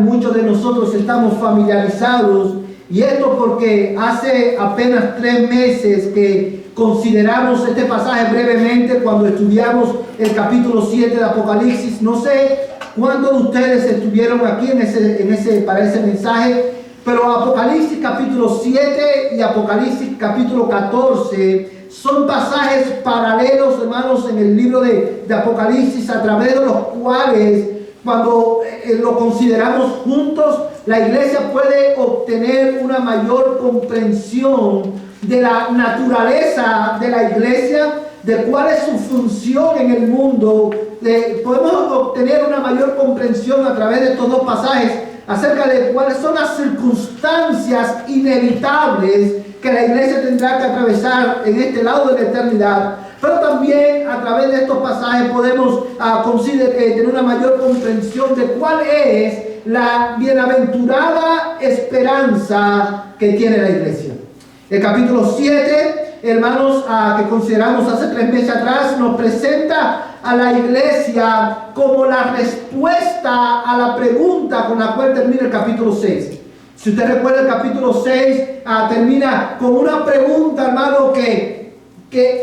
Muchos de nosotros estamos familiarizados, y esto porque hace apenas 3 meses que consideramos este pasaje brevemente cuando estudiamos el capítulo 7 de Apocalipsis. No sé cuántos de ustedes estuvieron aquí para ese mensaje, pero Apocalipsis capítulo 7 y Apocalipsis capítulo 14 son pasajes paralelos, hermanos, en el libro de Apocalipsis, a través de los cuales, cuando lo consideramos juntos, la iglesia puede obtener una mayor comprensión de la naturaleza de la iglesia, de cuál es su función en el mundo. Podemos obtener una mayor comprensión a través de estos dos pasajes acerca de cuáles son las circunstancias inevitables que la iglesia tendrá que atravesar en este lado de la eternidad. Pero también a través de estos pasajes podemos tener una mayor comprensión de cuál es la bienaventurada esperanza que tiene la iglesia. El capítulo 7, hermanos, que consideramos hace 3 meses atrás, nos presenta a la iglesia como la respuesta a la pregunta con la cual termina el capítulo 6. Si usted recuerda, el capítulo 6 termina con una pregunta, hermano,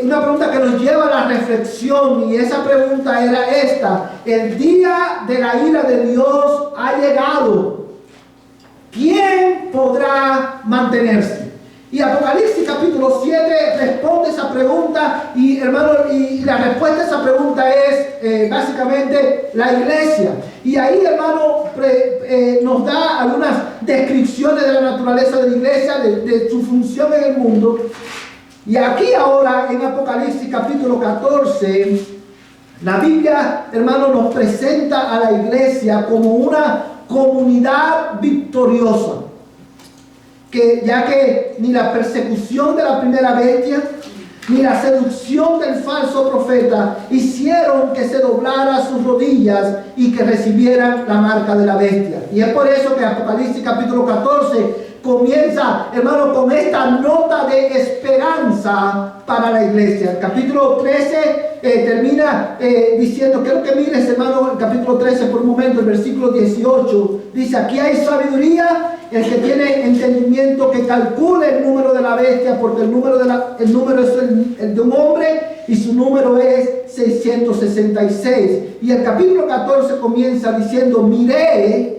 una pregunta que nos lleva a la reflexión, y esa pregunta era esta: el día de la ira de Dios ha llegado. ¿Quién podrá mantenerse? Y Apocalipsis capítulo 7 responde esa pregunta, y hermano, y la respuesta a esa pregunta es básicamente la iglesia. Y ahí, hermano, nos da algunas descripciones de la naturaleza de la iglesia, de su función en el mundo. Y aquí ahora en Apocalipsis capítulo 14, la Biblia, hermano, nos presenta a la iglesia como una comunidad victoriosa. Ya que ni la persecución de la primera bestia, ni la seducción del falso profeta hicieron que se doblara sus rodillas y que recibieran la marca de la bestia. Y es por eso que Apocalipsis capítulo 14 comienza, hermano, con esta nota de esperanza para la iglesia. El capítulo 13 termina diciendo, quiero que mires, hermano, el capítulo 13 por un momento, el versículo 18, dice: aquí hay sabiduría, el que tiene entendimiento que calcule el número de la bestia, porque el número es el de un hombre, y su número es 666. Y el capítulo 14 comienza diciendo: miré,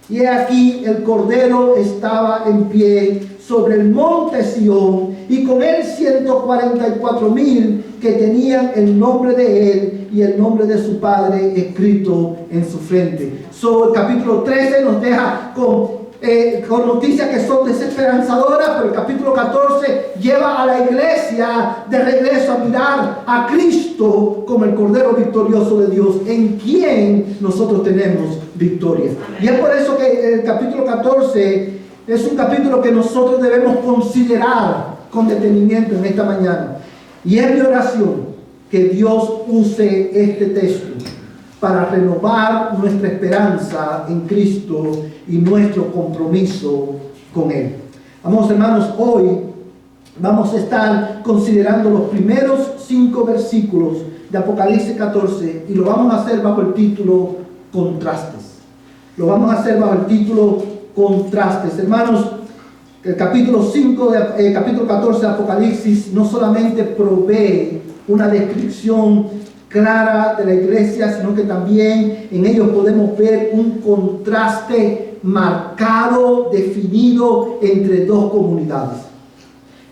y he aquí el Cordero estaba en pie sobre el monte Sión, y con él 144,000 que tenían el nombre de él y el nombre de su padre escrito en su frente. El capítulo 13 nos deja con noticias que son desesperanzadoras, pero el capítulo 14 lleva a la iglesia de regreso a mirar a Cristo como el Cordero victorioso de Dios, en quien nosotros tenemos victoria. Y es por eso que el capítulo 14 es un capítulo que nosotros debemos considerar con detenimiento en esta mañana. Y es mi oración que Dios use este texto para renovar nuestra esperanza en Cristo y nuestro compromiso con Él. Vamos, hermanos, hoy vamos a estar considerando los primeros 5 versículos de Apocalipsis 14, y lo vamos a hacer bajo el título Contrastes. Lo vamos a hacer bajo el título Contrastes. Hermanos, el capítulo 14 de Apocalipsis no solamente provee una descripción clara de la iglesia, sino que también en ellos podemos ver un contraste marcado, definido entre dos comunidades.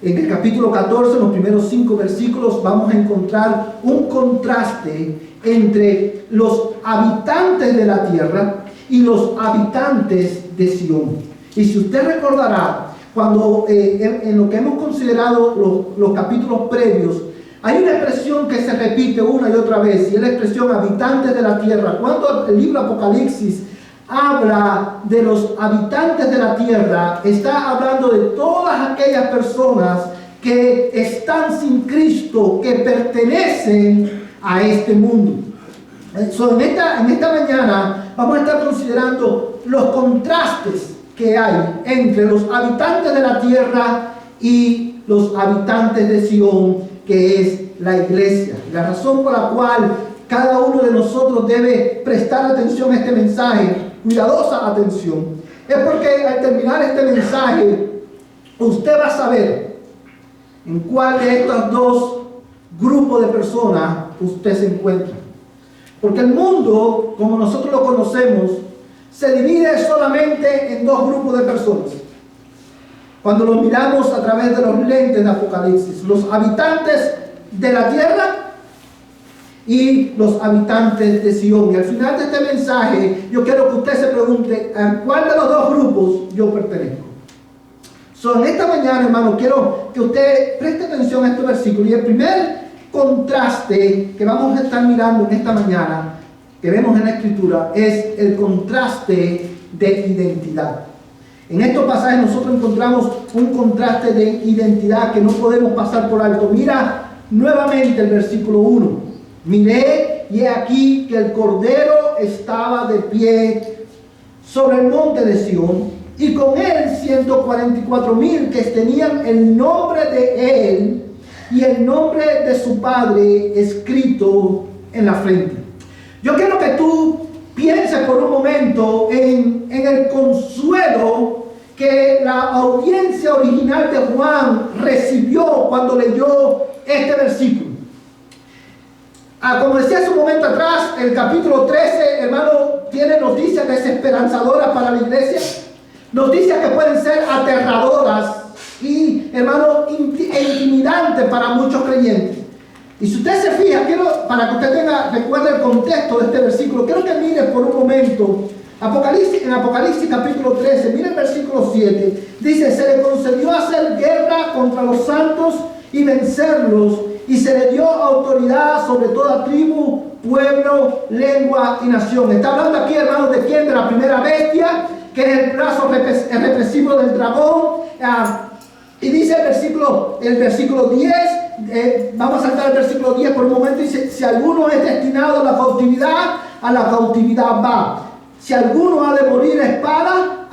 En el capítulo 14, en los primeros 5 versículos, vamos a encontrar un contraste entre los habitantes de la tierra y los habitantes de Sión. Y si usted recordará, cuando en lo que hemos considerado los capítulos previos, hay una expresión que se repite una y otra vez, y es la expresión habitantes de la tierra. Cuando el libro Apocalipsis habla de los habitantes de la tierra, está hablando de todas aquellas personas que están sin Cristo, que pertenecen a este mundo. En esta mañana vamos a estar considerando los contrastes que hay entre los habitantes de la tierra y los habitantes de Sión, que es la iglesia. La razón por la cual cada uno de nosotros debe prestar atención a este mensaje cuidadosa atención, es porque al terminar este mensaje, usted va a saber en cuál de estos dos grupos de personas usted se encuentra. Porque el mundo, como nosotros lo conocemos, se divide solamente en dos grupos de personas. Cuando lo miramos a través de los lentes de Apocalipsis, los habitantes de la tierra y los habitantes de Sion. Y al final de este mensaje, yo quiero que usted se pregunte a cuál de los dos grupos yo pertenezco. En esta mañana, hermano, quiero que usted preste atención a este versículo. Y el primer contraste que vamos a estar mirando en esta mañana, que vemos en la Escritura, es el contraste de identidad. En estos pasajes nosotros encontramos un contraste de identidad que no podemos pasar por alto. Mira nuevamente el versículo 1. Miré y he aquí que el Cordero estaba de pie sobre el monte de Sión, y con él 144,000 que tenían el nombre de él y el nombre de su Padre escrito en la frente. Yo quiero que tú pienses por un momento en el consuelo que la audiencia original de Juan recibió cuando leyó este versículo. Como decía hace un momento atrás, el capítulo 13, hermano, tiene noticias desesperanzadoras para la iglesia. Noticias que pueden ser aterradoras y, hermano, intimidantes para muchos creyentes. Y si usted se fija, para que usted recuerde el contexto de este versículo, quiero que mire por un momento en Apocalipsis capítulo 13, mire el versículo 7. Dice: se le concedió hacer guerra contra los santos y vencerlos, y se le dio autoridad sobre toda tribu, pueblo, lengua y nación. Está hablando aquí, hermano, ¿de quién? De la primera bestia, que es el brazo represivo del dragón. Y dice el versículo 10, vamos a saltar al versículo 10 por un momento, dice: si alguno es destinado a la cautividad va. Si alguno ha de morir a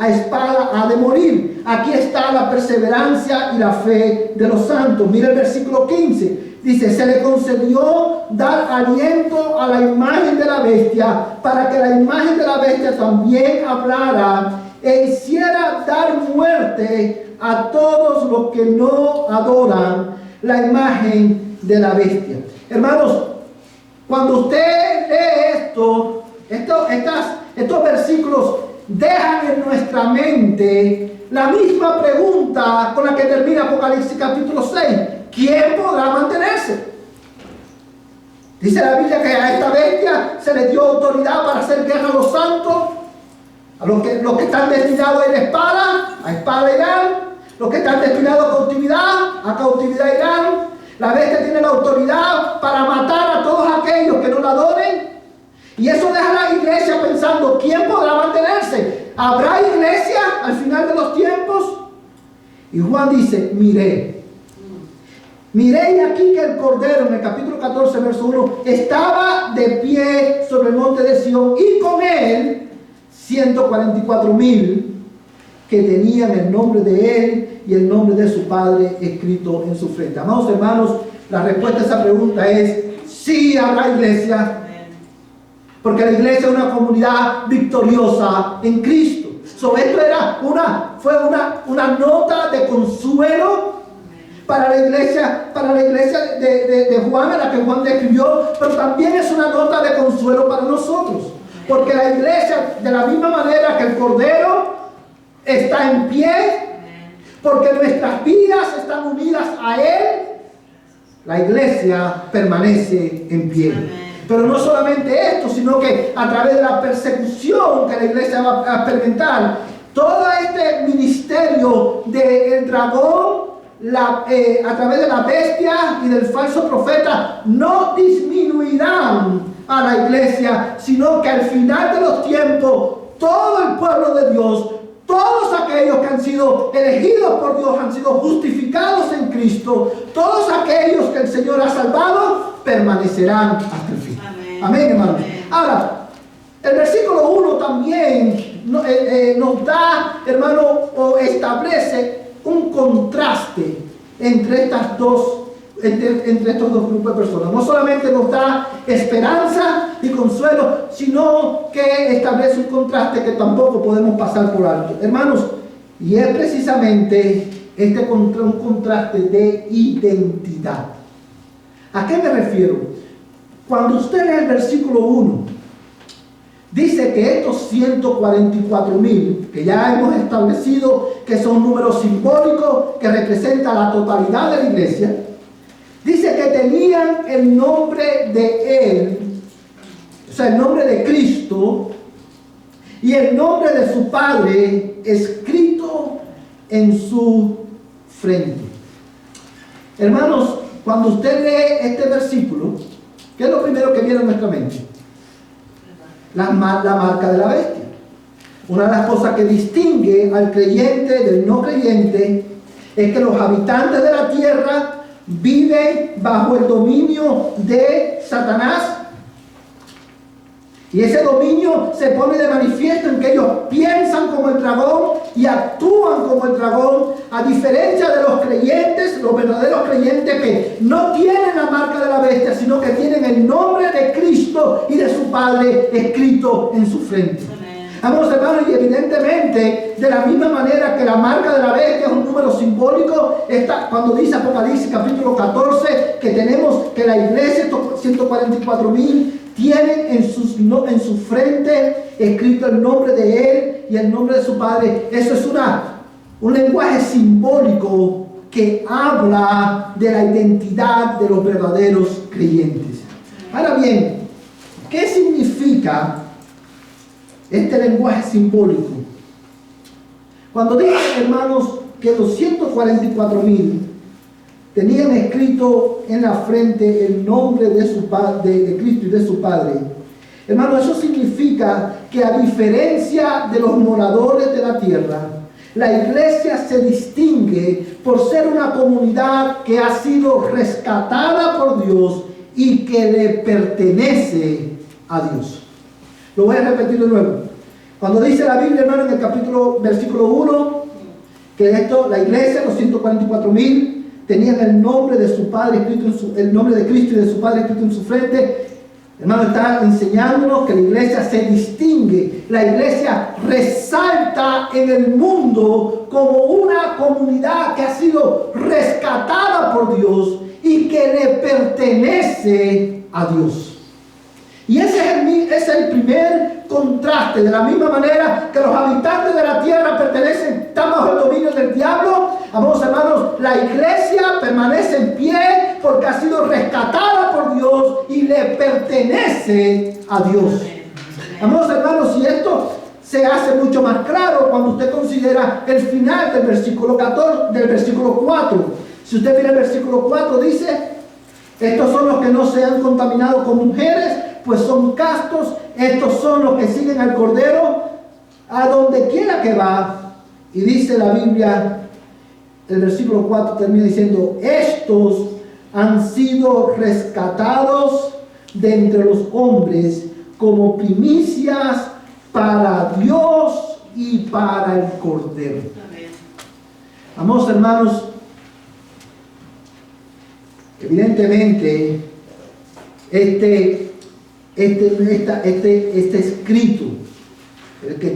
espada ha de morir. Aquí está la perseverancia y la fe de los santos. Mira el versículo 15. Dice: se le concedió dar aliento a la imagen de la bestia, para que la imagen de la bestia también hablara e hiciera dar muerte a todos los que no adoran la imagen de la bestia. Hermanos, cuando usted lee estos versículos dejan en nuestra mente la misma pregunta con la que termina Apocalipsis capítulo 6. ¿Quién podrá mantenerse? Dice la Biblia que a esta bestia se le dio autoridad para hacer guerra a los santos. A los que están destinados a ir a espada irán. Los que están destinados a cautividad irán. La bestia tiene la autoridad para matar a todos aquellos que no la adoren. Y eso deja a la iglesia pensando: ¿quién podrá mantenerse? ¿Habrá iglesia al final de los tiempos? Y Juan dice: miré y aquí que el Cordero, en el capítulo 14, verso 1, estaba de pie sobre el monte de Sión, y con él 144,000 que tenían el nombre de él y el nombre de su Padre escrito en su frente. Amados hermanos, la respuesta a esa pregunta es: sí habrá iglesia. Porque la iglesia es una comunidad victoriosa en Cristo. Esto fue una nota de consuelo para la iglesia de Juan, a la que Juan describió, pero también es una nota de consuelo para nosotros. Porque la iglesia, de la misma manera que el Cordero está en pie, porque nuestras vidas están unidas a Él, la iglesia permanece en pie. Pero no solamente esto, sino que a través de la persecución que la iglesia va a experimentar, todo este ministerio del dragón, a través de la bestia y del falso profeta, no disminuirán a la iglesia, sino que al final de los tiempos, todo el pueblo de Dios, todos aquellos que han sido elegidos por Dios, han sido justificados en Cristo, todos aquellos que el Señor ha salvado, permanecerán hasta el fin. Amén, hermano. Ahora, el versículo 1 también nos da, hermano, o establece un contraste entre estas dos entre estos dos grupos de personas. No solamente nos da esperanza y consuelo, sino que establece un contraste que tampoco podemos pasar por alto. Hermanos, y es precisamente un contraste de identidad. ¿A qué me refiero? Cuando usted lee el versículo 1, dice que estos 144,000, que ya hemos establecido que son números simbólicos que representan la totalidad de la iglesia, dice que tenían el nombre de Él, o sea, el nombre de Cristo, y el nombre de su Padre escrito en su frente. Hermanos, cuando usted lee este versículo, ¿qué es lo primero que viene a nuestra mente? La marca de la bestia. Una de las cosas que distingue al creyente del no creyente es que los habitantes de la tierra viven bajo el dominio de Satanás. Y ese dominio se pone de manifiesto en que ellos piensan como el dragón y actúan como el dragón, a diferencia de los creyentes, los verdaderos creyentes que no tienen la marca de la bestia, sino que tienen el nombre de Cristo y de su Padre escrito en su frente. Amados hermanos, y evidentemente, de la misma manera que la marca de la bestia es un número simbólico, cuando dice Apocalipsis capítulo 14, que tenemos que la iglesia, estos 144,000, tienen en su frente escrito el nombre de Él y el nombre de su Padre. Eso es un lenguaje simbólico que habla de la identidad de los verdaderos creyentes. Ahora bien, ¿qué significa este lenguaje simbólico? Cuando dicen, hermanos, que los 144,000 tenían escrito en la frente el nombre de Cristo y de su Padre, hermano, eso significa que, a diferencia de los moradores de la tierra, la iglesia se distingue por ser una comunidad que ha sido rescatada por Dios y que le pertenece a Dios. Lo voy a repetir de nuevo. Cuando dice la Biblia, hermano, en el versículo 1, que la iglesia, los 144,000, tenían el nombre de su Padre escrito el nombre de Cristo y de su Padre escrito en su frente. Hermano, está enseñándonos que la iglesia se distingue, la iglesia resalta en el mundo como una comunidad que ha sido rescatada por Dios y que le pertenece a Dios. Y ese es el primer contraste. De la misma manera que los habitantes de la tierra están bajo el dominio del diablo, amados hermanos, la iglesia permanece en pie porque ha sido rescatada por Dios y le pertenece a Dios. Amados hermanos, y esto se hace mucho más claro cuando usted considera el final del versículo 4. Si usted mira el versículo 4, dice: estos son los que no se han contaminado con mujeres, pues son castos. Estos son los que siguen al Cordero a donde quiera que va. Y dice la Biblia, el versículo 4 termina diciendo: estos han sido rescatados de entre los hombres como primicias para Dios y para el Cordero. Amén. Amados hermanos, evidentemente este escrito, el que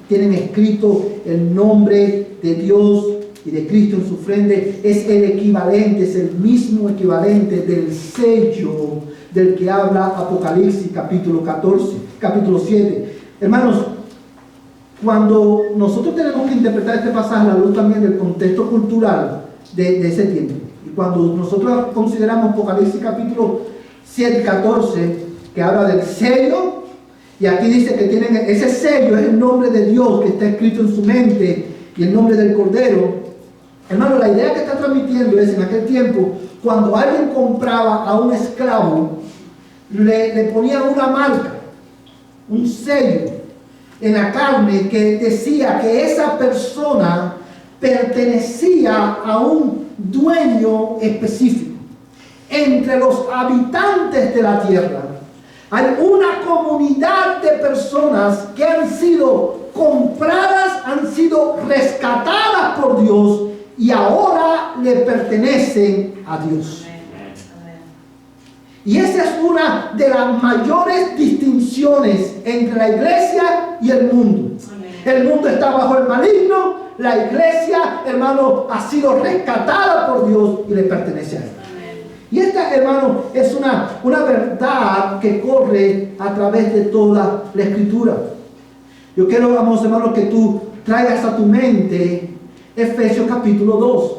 tienen escrito el nombre de Dios y de Cristo en su frente, es el mismo equivalente del sello del que habla Apocalipsis capítulo 7. Hermanos, cuando nosotros tenemos que interpretar este pasaje a la luz también del contexto cultural de ese tiempo, y cuando nosotros consideramos Apocalipsis capítulo 7 y 14, que habla del sello, y aquí dice que tienen ese sello, es el nombre de Dios que está escrito en su mente y el nombre del Cordero. Hermano, la idea que está transmitiendo es: en aquel tiempo, cuando alguien compraba a un esclavo, le ponían una marca, un sello en la carne que decía que esa persona pertenecía a un dueño específico. Entre los habitantes de la tierra hay una comunidad de personas que han sido compradas, han sido rescatadas por Dios y ahora le pertenecen a Dios. Y esa es una de las mayores distinciones entre la iglesia y el mundo. El mundo está bajo el maligno, la iglesia, hermano, ha sido rescatada por Dios y le pertenece a Él. Y esta, hermano, es una verdad que corre a través de toda la Escritura. Yo quiero, vamos, hermanos, que tú traigas a tu mente Efesios capítulo 2.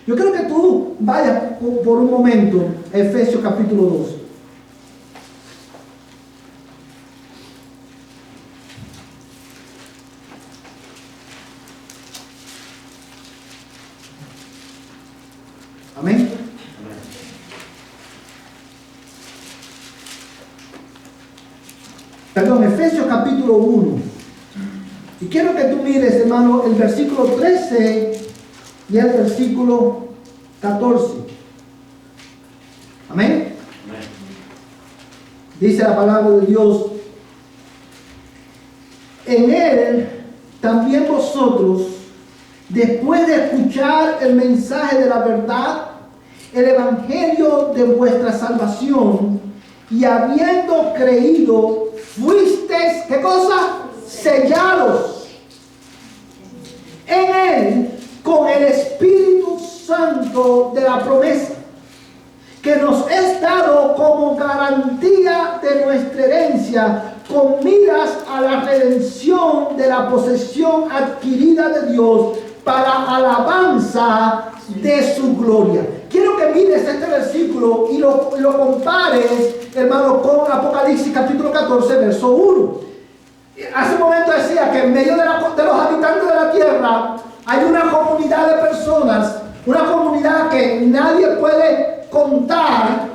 Yo quiero que tú vayas por un momento a Efesios capítulo 2. Amén. Perdón, Efesios capítulo 1. Y quiero que tú mires, hermano, el versículo 13 y el versículo 14. Amén. Dice la palabra de Dios: en Él también vosotros, después de escuchar el mensaje de la verdad, el evangelio de vuestra salvación, y habiendo creído, fuisteis, ¿qué cosa? Sellados en Él con el Espíritu Santo de la promesa, que nos es dado como garantía de nuestra herencia, con miras a la redención de la posesión adquirida de Dios para alabanza de su gloria. Quiero que mires este versículo y lo compares, hermano, con Apocalipsis capítulo 14, verso 1. Hace un momento decía que en medio de los habitantes de la tierra hay una comunidad de personas, una comunidad que nadie puede contar,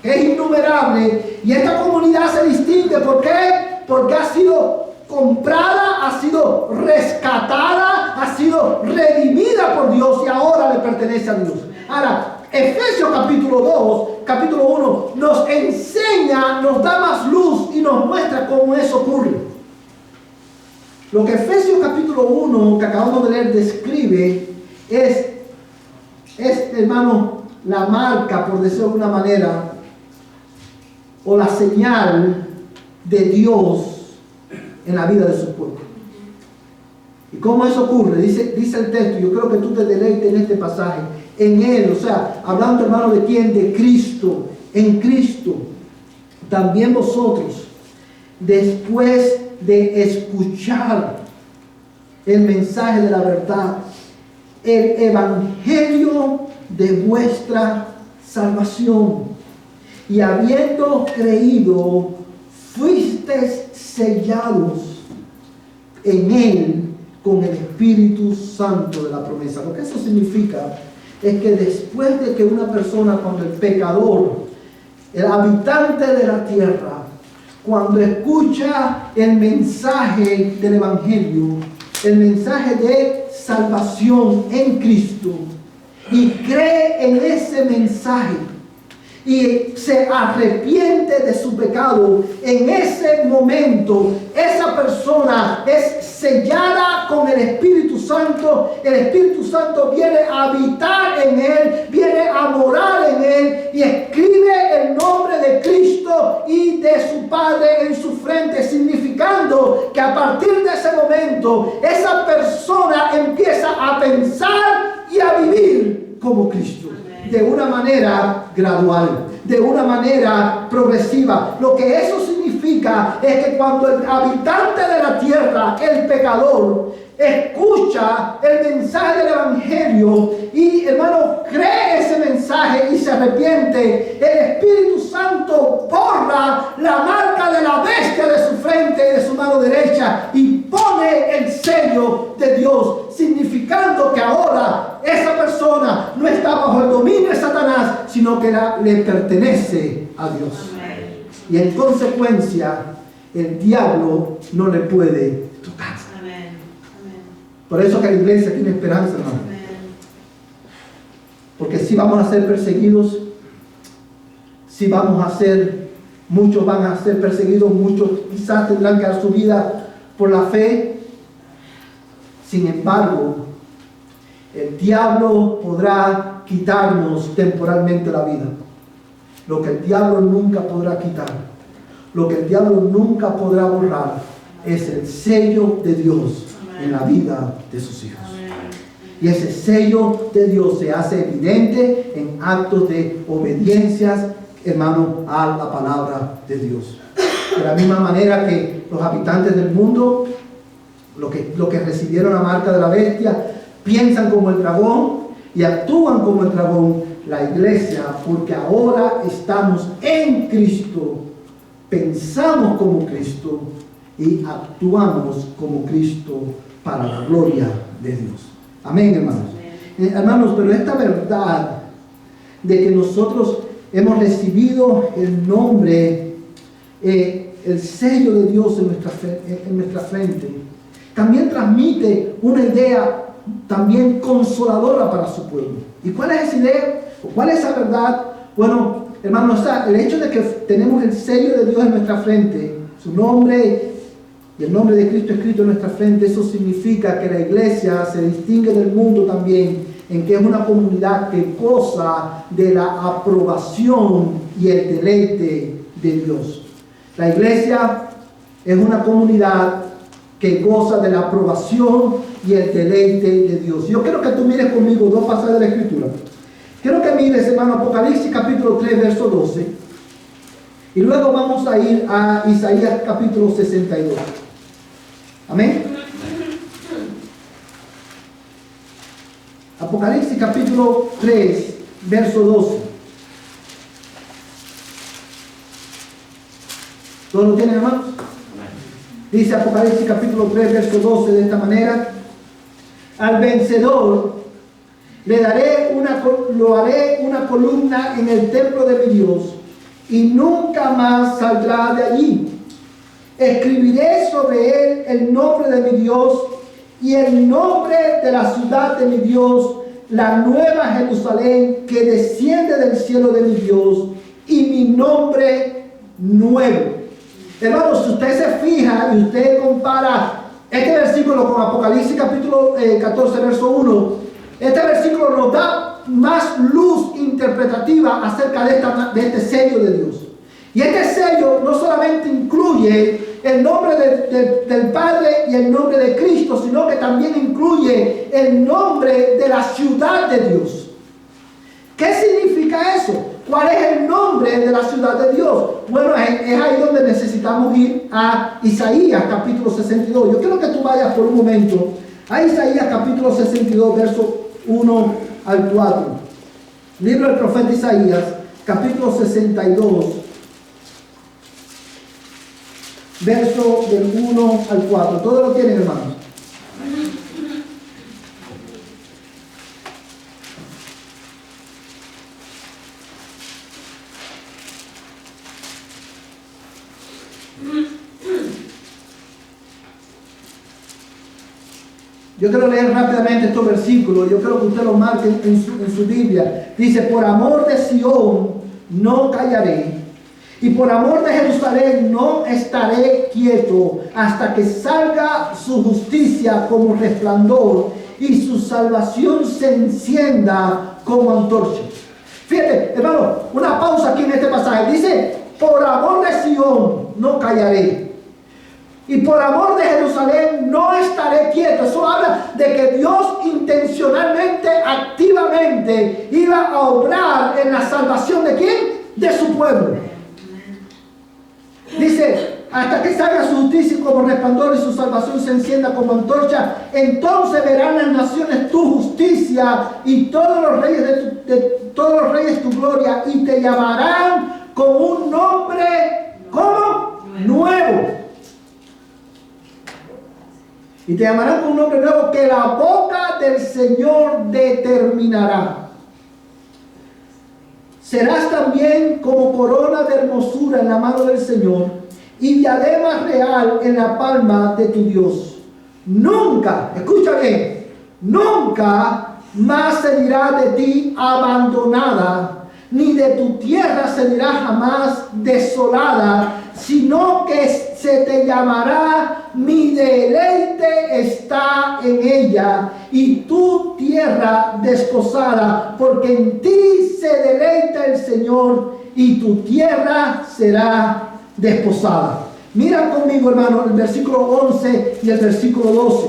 que es innumerable, y esta comunidad se distingue. ¿Por qué? Porque ha sido comprada, ha sido rescatada, ha sido redimida por Dios y ahora le pertenece a Dios. Ahora, Efesios capítulo 2, capítulo 1 nos enseña, nos da más luz y nos muestra cómo eso ocurre. Lo que Efesios capítulo 1 que acabamos de leer describe es, hermano, la marca, por decirlo de alguna manera, o la señal de Dios en la vida de su pueblo. ¿Y cómo eso ocurre? Dice el texto, yo creo que tú te deleites en este pasaje. En Él, o sea, hablando, hermano, ¿de quién? De Cristo. En Cristo también vosotros, después de escuchar el mensaje de la verdad, el evangelio de vuestra salvación, y habiendo creído, fuisteis sellados en Él con el Espíritu Santo de la promesa. Lo que eso significa es que después de que una persona, cuando el pecador, el habitante de la tierra, cuando escucha el mensaje del evangelio, el mensaje de salvación en Cristo, y cree en ese mensaje y se arrepiente de su pecado, en ese momento esa persona es sellada con el Espíritu Santo. El Espíritu Santo viene a habitar en él, viene a morar en él, y escribe el nombre de Cristo y de su Padre en su frente, significando que a partir de ese momento esa persona empieza a pensar y a vivir como Cristo, de una manera gradual, de una manera progresiva. Lo que eso significa es que cuando el habitante de la tierra, el pecador, escucha el mensaje del evangelio y, hermano, cree ese mensaje y se arrepiente, el Espíritu Santo borra la marca de la bestia de su frente y de su mano derecha y pone el sello de Dios, significando que ahora esa persona no está bajo el dominio de Satanás, sino que le pertenece a Dios. Amén. Y en consecuencia el diablo no le puede tocar. Amén. Por eso que la iglesia tiene esperanza, hermano. Amén. Porque si vamos a ser perseguidos, si vamos a ser, muchos van a ser perseguidos, muchos quizás tendrán que dar su vida por la fe. Sin embargo, el diablo podrá quitarnos temporalmente la vida. lo que el diablo nunca podrá quitar, lo que el diablo nunca podrá borrar, es el sello de Dios en la vida de sus hijos. Y ese sello de Dios se hace evidente en actos de obediencia, hermano, a la palabra de Dios. De la misma manera que los habitantes del mundo, los que recibieron la marca de la bestia, piensan como el dragón y actúan como el dragón, la iglesia, porque ahora estamos en Cristo, pensamos como Cristo y actuamos como Cristo para la gloria de Dios. Amén, hermanos. Hermanos, pero esta verdad de que nosotros hemos recibido el nombre, el sello de Dios en nuestra frente, también transmite una idea también consoladora para su pueblo. ¿Y cuál es esa idea? ¿Cuál es esa verdad? Bueno, hermanos, el hecho de que tenemos el sello de Dios en nuestra frente, su nombre y el nombre de Cristo escrito en nuestra frente, eso significa que la iglesia se distingue del mundo también en que es una comunidad que goza de la aprobación y el deleite de Dios. La iglesia es una comunidad que goza de la aprobación y el deleite de Dios. Yo quiero que tú mires conmigo dos pasajes de la Escritura. Quiero que mires, hermano, Apocalipsis capítulo 3, verso 12. Y luego vamos a ir a Isaías capítulo 62. Amén. Apocalipsis capítulo 3, verso 12. ¿Todos lo tienen, hermanos? Dice Apocalipsis capítulo 3, verso 12 de esta manera: al vencedor lo haré una columna en el templo de mi Dios, y nunca más saldrá de allí. Escribiré sobre él el nombre de mi Dios y el nombre de la ciudad de mi Dios, la nueva Jerusalén que desciende del cielo de mi Dios, y mi nombre nuevo. Hermanos, si usted se fija y usted compara este versículo con Apocalipsis capítulo 14, verso 1, este versículo nos da más luz interpretativa acerca de este sello de Dios. Y este sello no solamente incluye el nombre del Padre y el nombre de Cristo, sino que también incluye el nombre de la ciudad de Dios. ¿Qué significa eso? ¿Cuál es el nombre de la ciudad de Dios? Bueno, es ahí donde necesitamos ir a Isaías capítulo 62. Yo quiero que tú vayas por un momento a Isaías capítulo 62, verso 1 al 4. Libro del profeta Isaías, capítulo 62, verso del 1 al 4. Todos lo tienen, hermanos. Yo quiero leer rápidamente estos versículos. Yo quiero que usted los marque en su Biblia. Dice: por amor de Sión no callaré, y por amor de Jerusalén no estaré quieto, hasta que salga su justicia como resplandor y su salvación se encienda como antorcha. Fíjate, hermano, una pausa aquí en este pasaje. Dice: por amor de Sión no callaré, y por amor de Jerusalén no estaré quieto. Eso habla de que Dios intencionalmente, activamente iba a obrar en la salvación ¿de quién? De su pueblo. Dice: hasta que salga su justicia como resplandor y su salvación se encienda como antorcha, entonces verán las naciones tu justicia y todos los reyes tu gloria, y te llamarán con un nombre ¿cómo? Nuevo. Y te llamarán con un nombre nuevo que la boca del Señor determinará. Serás también como corona de hermosura en la mano del Señor y diadema real en la palma de tu Dios. Nunca, escucha bien, nunca más se dirá de ti abandonada, ni de tu tierra se dirá jamás desolada, sino que se te llamará: mi deleite está en ella, y tu tierra desposada, porque en ti se deleita el Señor, y tu tierra será desposada. Mira conmigo, hermano, el versículo 11 y el versículo 12.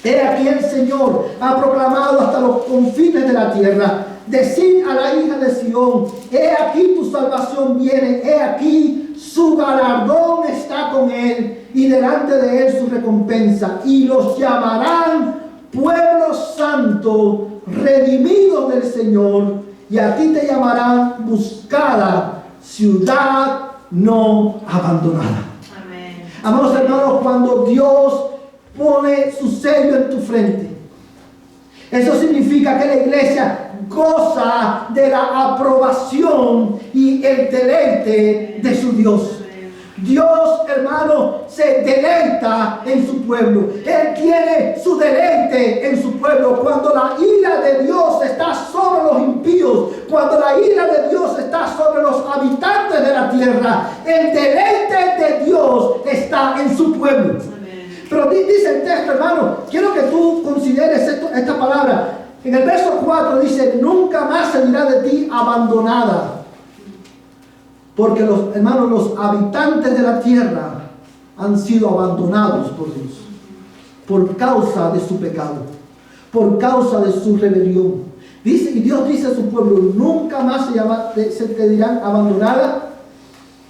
He aquí el Señor ha proclamado hasta los confines de la tierra. Decid a la hija de Sión, he aquí tu salvación viene, he aquí su galardón está con él, y delante de él su recompensa. Y los llamarán pueblo santo, redimidos del Señor, y a ti te llamarán buscada, ciudad no abandonada. Amén. Amados hermanos, cuando Dios pone su sello en tu frente, eso significa que la iglesia goza de la aprobación y el deleite de su Dios. Dios, hermano, se deleita en su pueblo. Él tiene su deleite en su pueblo. Cuando la ira de Dios está sobre los impíos, cuando la ira de Dios está sobre los habitantes de la tierra, el deleite de Dios está en su pueblo. Pero dice el texto, hermano, quiero que tú consideres esta palabra. En el verso 4 dice, nunca más se dirá de ti abandonada. Porque los hermanos, los habitantes de la tierra han sido abandonados por Dios. Por causa de su pecado. Por causa de su rebelión. Dice, y Dios dice a su pueblo, nunca más se te dirán abandonada,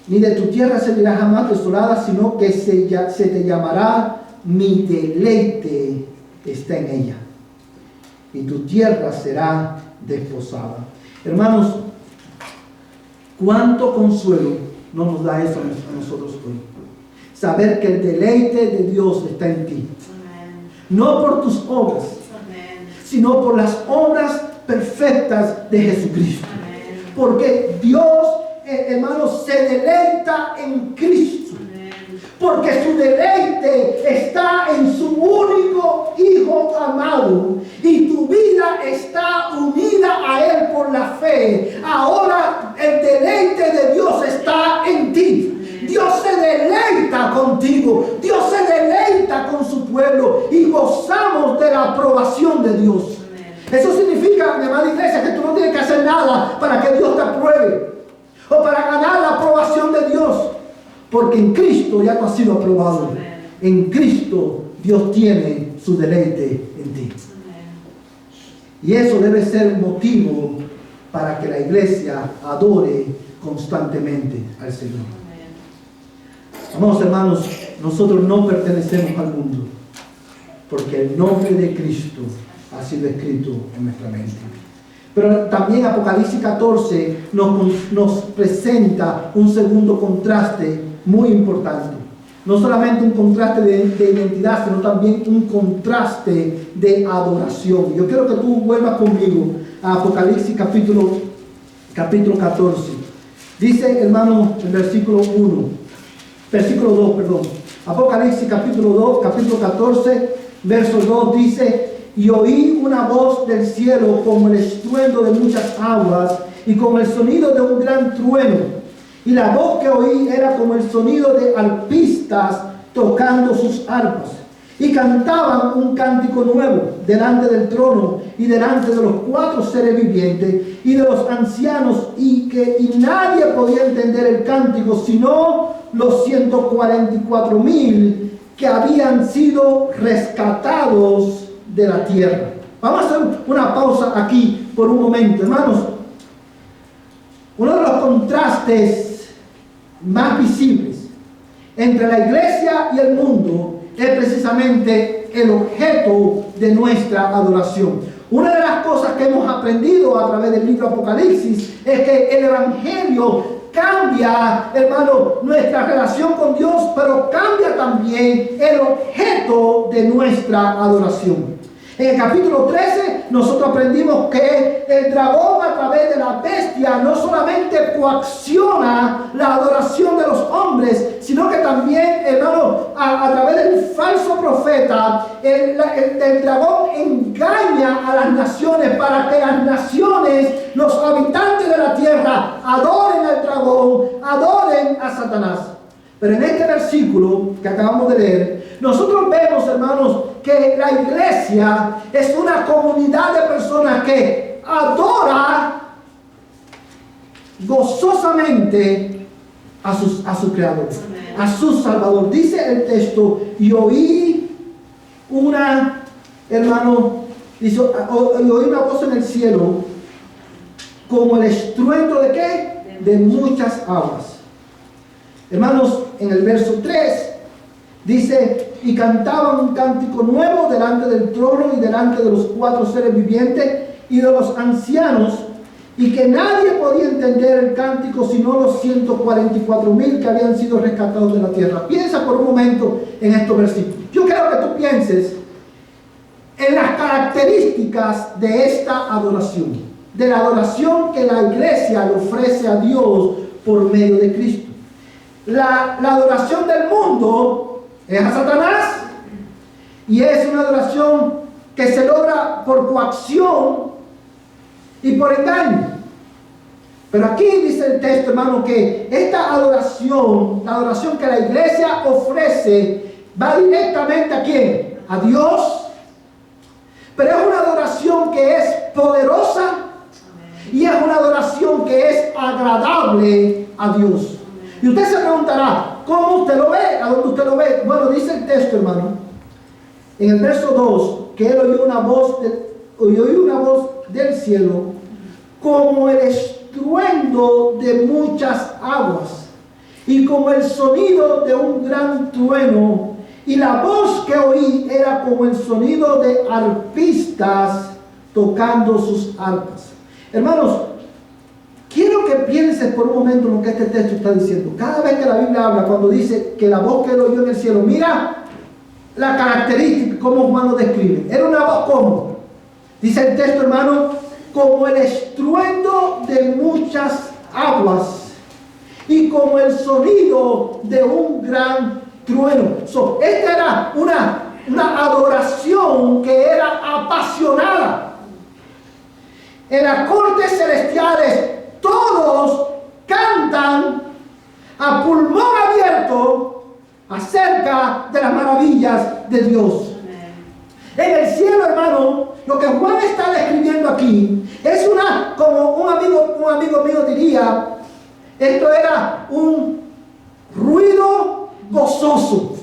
ni de tu tierra se dirá jamás desolada, sino que se te llamará mi deleite está en ella, y tu tierra será desposada. Hermanos, cuánto consuelo no nos da eso a nosotros hoy. Saber que el deleite de Dios está en ti. Amén. No por tus obras, amén, sino por las obras perfectas de Jesucristo. Amén. Porque Dios, hermanos, se deleita en Cristo. Porque su deleite está en su único Hijo amado, y tu vida está unida a Él por la fe. Ahora el deleite de Dios está en ti. Dios se deleita contigo, Dios se deleita con su pueblo, y gozamos de la aprobación de Dios. Eso significa, mi amada iglesia, que tú no tienes que hacer nada para que Dios te apruebe o para ganar la aprobación de Dios. Porque en Cristo ya tú has sido aprobado. Amén. En Cristo Dios tiene su deleite en ti. Amén. Y eso debe ser motivo para que la iglesia adore constantemente al Señor. Amén. Amados hermanos, nosotros no pertenecemos al mundo, porque el nombre de Cristo ha sido escrito en nuestra mente. Pero también Apocalipsis 14 nos presenta un segundo contraste muy importante. No solamente un contraste de identidad, sino también un contraste de adoración. Yo quiero que tú vuelvas conmigo a Apocalipsis capítulo 14. Dice, hermano, el versículo 2, perdón. Apocalipsis capítulo 14, verso 2 dice, y oí una voz del cielo como el estruendo de muchas aguas y como el sonido de un gran trueno. Y la voz que oí era como el sonido de arpistas tocando sus arpas. Y cantaban un cántico nuevo delante del trono y delante de los 4 seres vivientes y de los ancianos, y nadie podía entender el cántico sino los 144,000 que habían sido rescatados de la tierra. Vamos a hacer una pausa aquí por un momento, hermanos. Uno de los contrastes más visibles entre la iglesia y el mundo es precisamente el objeto de nuestra adoración. Una de las cosas que hemos aprendido a través del libro Apocalipsis es que el Evangelio cambia, hermano, nuestra relación con Dios, pero cambia también el objeto de nuestra adoración. En el capítulo 13 nosotros aprendimos que el dragón, a través de la bestia, no solamente coacciona la adoración de los hombres, sino que también, hermano, a través del falso profeta, el dragón engaña a las naciones para que las naciones, los habitantes de la tierra, adoren al dragón, adoren a Satanás. Pero en este versículo que acabamos de leer, nosotros vemos, hermanos, que la iglesia es una comunidad de personas que adora gozosamente a su Creador, a su Salvador. Dice el texto, y oí una, hermano, dice, oí una voz en el cielo, como el estruendo de ¿qué? De muchas aguas. Hermanos, en el verso 3 dice, y cantaban un cántico nuevo delante del trono y delante de los 4 seres vivientes y de los ancianos, y que nadie podía entender el cántico sino los 144,000 que habían sido rescatados de la tierra. Piensa por un momento en estos versículos. Yo quiero que tú pienses en las características de esta adoración, de la adoración que la iglesia le ofrece a Dios por medio de Cristo. La adoración del mundo es a Satanás, y es una adoración que se logra por coacción y por engaño. Pero aquí dice el texto, hermano, que esta adoración, la adoración que la iglesia ofrece, va directamente ¿a quién? A Dios. Pero es una adoración que es poderosa y es una adoración que es agradable a Dios. Y usted se preguntará, ¿cómo usted lo ve? ¿A dónde usted lo ve? Bueno, dice el texto, hermano, en el verso 2, que él oyó una voz del cielo, como el estruendo de muchas aguas, y como el sonido de un gran trueno, y la voz que oí era como el sonido de arpistas tocando sus arpas. Hermanos, quiero que pienses por un momento en lo que este texto está diciendo. Cada vez que la Biblia habla, cuando dice que la voz que él oyó en el cielo, mira la característica, como Juan lo describe. Era una voz como, dice el texto, hermano, como el estruendo de muchas aguas y como el sonido de un gran trueno. Esta era una adoración que era apasionada. En las cortes celestiales todos cantan a pulmón abierto acerca de las maravillas de Dios. En el cielo, hermano, lo que Juan está describiendo aquí es como un amigo mío diría, esto era un ruido gozoso.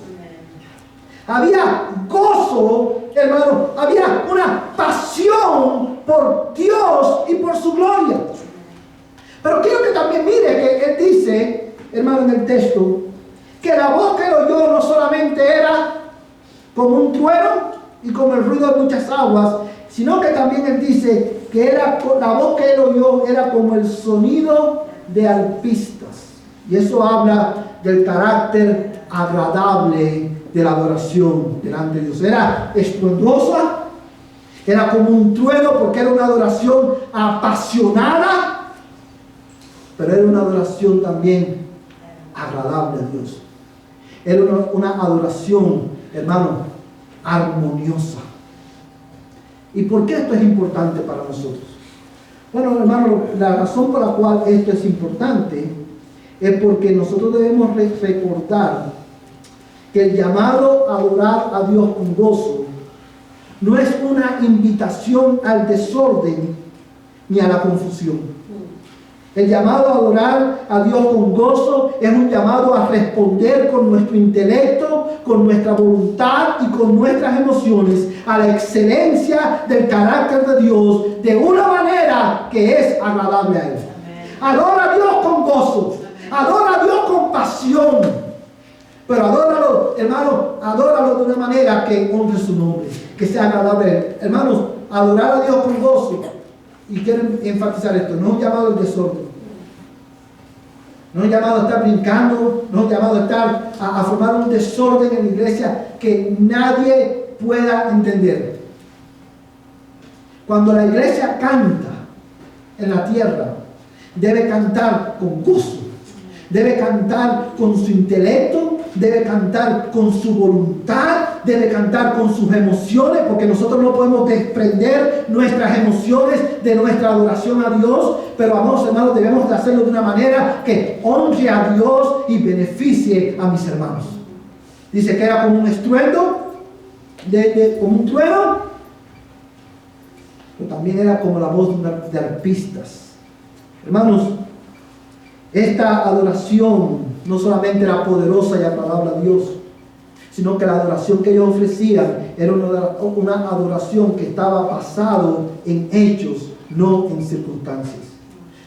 Había gozo, hermano, había una pasión por Dios y por su gloria. Pero quiero que también mire que él dice, hermano, en el texto, que la voz que él oyó no solamente era como un trueno y como el ruido de muchas aguas, sino que también él dice que la voz que él oyó era como el sonido de arpistas. Y eso habla del carácter agradable de la adoración delante de Dios. Era estruendosa, era como un trueno porque era una adoración apasionada, pero era una adoración también agradable a Dios. Era una adoración, hermano, armoniosa. ¿Y por qué esto es importante para nosotros? Bueno, hermano, la razón por la cual esto es importante es porque nosotros debemos recordar que el llamado a adorar a Dios con gozo no es una invitación al desorden ni a la confusión. El llamado a adorar a Dios con gozo es un llamado a responder con nuestro intelecto, con nuestra voluntad y con nuestras emociones a la excelencia del carácter de Dios de una manera que es agradable a Él. Adora a Dios con gozo, adora a Dios con pasión, pero adóralo, hermano, adóralo de una manera que honre su nombre, que sea agradable a Él. Hermanos, adorar a Dios con gozo, y quiero enfatizar esto, no es un llamado al desorden, no es un llamado a estar brincando, no es un llamado a formar un desorden en la iglesia que nadie pueda entender. Cuando la iglesia canta en la tierra, debe cantar con gozo, debe cantar con su intelecto, debe cantar con su voluntad, debe cantar con sus emociones, porque nosotros no podemos desprender nuestras emociones de nuestra adoración a Dios, pero amados hermanos, debemos de hacerlo de una manera que honre a Dios y beneficie a mis hermanos. Dice que era como un estruendo, como un trueno, pero también era como la voz de arpistas. Hermanos, Esta adoración no solamente era poderosa y agradable a Dios, sino que la adoración que ellos ofrecían era una adoración que estaba basado en hechos, no en circunstancias.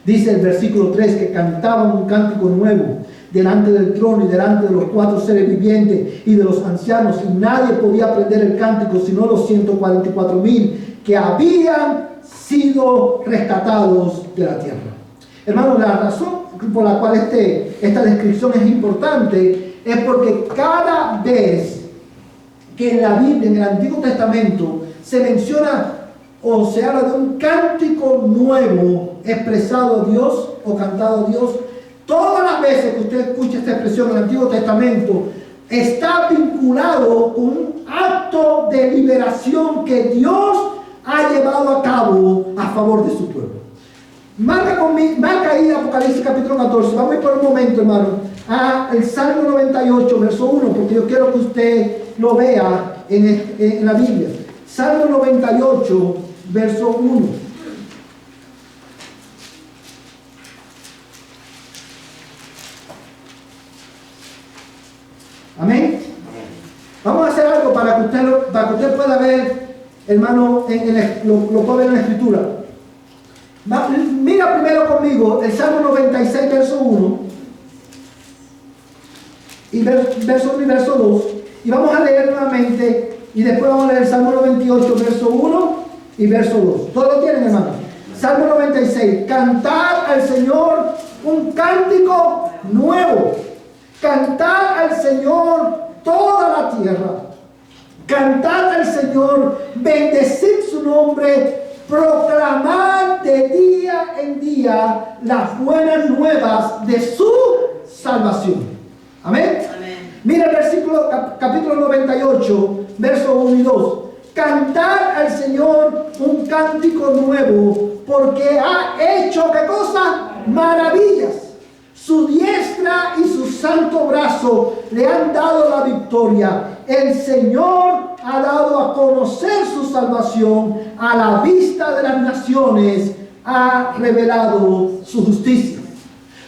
Dice el versículo 3 que cantaban un cántico nuevo delante del trono y delante de los 4 seres vivientes y de los ancianos, y nadie podía aprender el cántico sino los 144,000 que habían sido rescatados de la tierra. Hermanos, la razón por la cual esta descripción es importante es porque cada vez que en la Biblia, en el Antiguo Testamento, se menciona o se habla de un cántico nuevo expresado a Dios o cantado a Dios, todas las veces que usted escucha esta expresión en el Antiguo Testamento, está vinculado con un acto de liberación que Dios ha llevado a cabo a favor de su pueblo. Marca ahí Apocalipsis capítulo 14. Vamos a ir por un momento, hermano, al Salmo 98, verso 1, porque yo quiero que usted lo vea en la Biblia. Salmo 98, verso 1. Amén. Vamos a hacer algo para que usted pueda ver, hermano, lo pueda ver en la Escritura. Mira primero conmigo el Salmo 96, verso 1 y verso 1 y verso 2, y vamos a leer nuevamente, y después vamos a leer el Salmo 98, verso 1 y verso 2. ¿Todos lo tienen, hermano? Salmo 96. Cantar al Señor un cántico nuevo. Cantar al Señor toda la tierra. Cantar al Señor, bendecir su nombre, proclamar de día en día las buenas nuevas de su salvación. Amén. Amén. Mira el versículo, capítulo 98, versos 1 y 2. Cantar al Señor un cántico nuevo, porque ha hecho, ¿qué cosa? Maravillas. Su diestra y su santo brazo le han dado la victoria. El Señor ha dado a conocer su salvación, a la vista de las naciones ha revelado su justicia.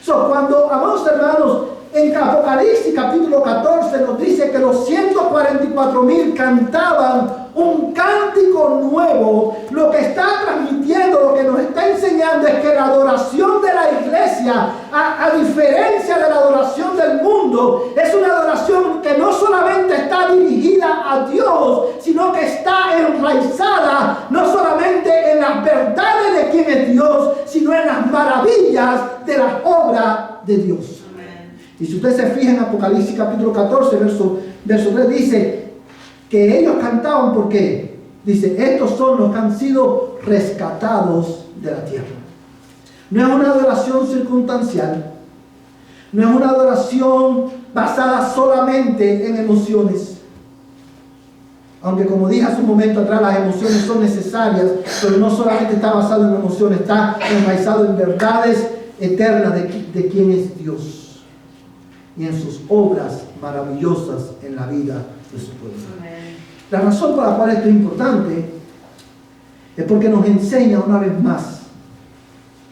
Cuando, amados hermanos, en Apocalipsis capítulo 14 nos dice que los 144,000 cantaban un cántico nuevo, lo que está transmitiendo, lo que nos está enseñando es que la adoración de la iglesia, a diferencia de la adoración del mundo, es una adoración que no solamente está dirigida a Dios, sino que está enraizada no solamente en las verdades de quién es Dios, sino en las maravillas de las obras de Dios. Y si usted se fija en Apocalipsis capítulo 14, verso 3, dice que ellos cantaban porque, dice, estos son los que han sido rescatados de la tierra. No es una adoración circunstancial, no es una adoración basada solamente en emociones. Aunque como dije hace un momento atrás, las emociones son necesarias, pero no solamente está basado en emociones, está enraizado en verdades eternas de quién es Dios y en sus obras maravillosas en la vida de su pueblo. Amén. La razón por la cual esto es importante es porque nos enseña una vez más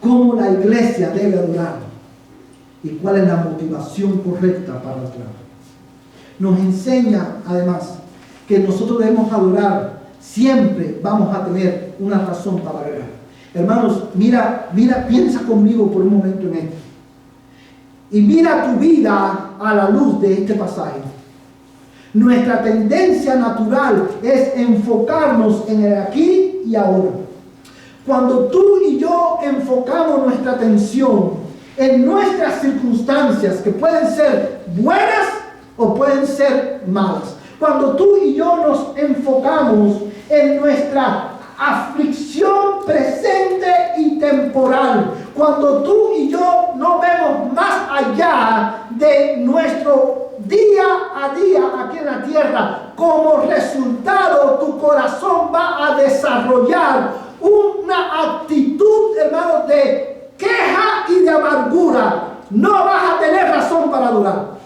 cómo la iglesia debe adorar y cuál es la motivación correcta para adorar. Nos enseña además que nosotros debemos adorar, siempre vamos a tener una razón para adorar. Hermanos, mira, piensa conmigo por un momento en esto. Y mira tu vida a la luz de este pasaje. Nuestra tendencia natural es enfocarnos en el aquí y ahora. Cuando tú y yo enfocamos nuestra atención en nuestras circunstancias, que pueden ser buenas o pueden ser malas, cuando tú y yo nos enfocamos en nuestra aflicción presente y temporal, cuando tú y yo no vemos más allá de nuestro día a día aquí en la tierra, como resultado tu corazón va a desarrollar una actitud, hermanos, de queja y de amargura. No vas a tener razón para adorar.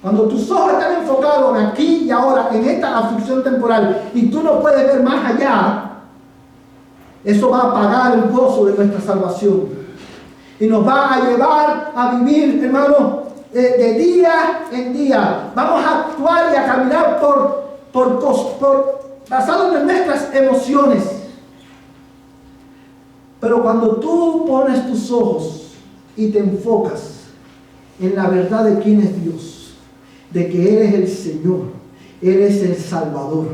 Cuando tus ojos están enfocados en aquí y ahora, en esta aflicción temporal, y tú no puedes ver más allá, eso va a apagar el gozo de nuestra salvación. Y nos va a llevar a vivir, hermano, de día en día. Vamos a actuar y a caminar basado en nuestras emociones. Pero cuando tú pones tus ojos y te enfocas en la verdad de quién es Dios, de que Él es el Señor, Él es el Salvador,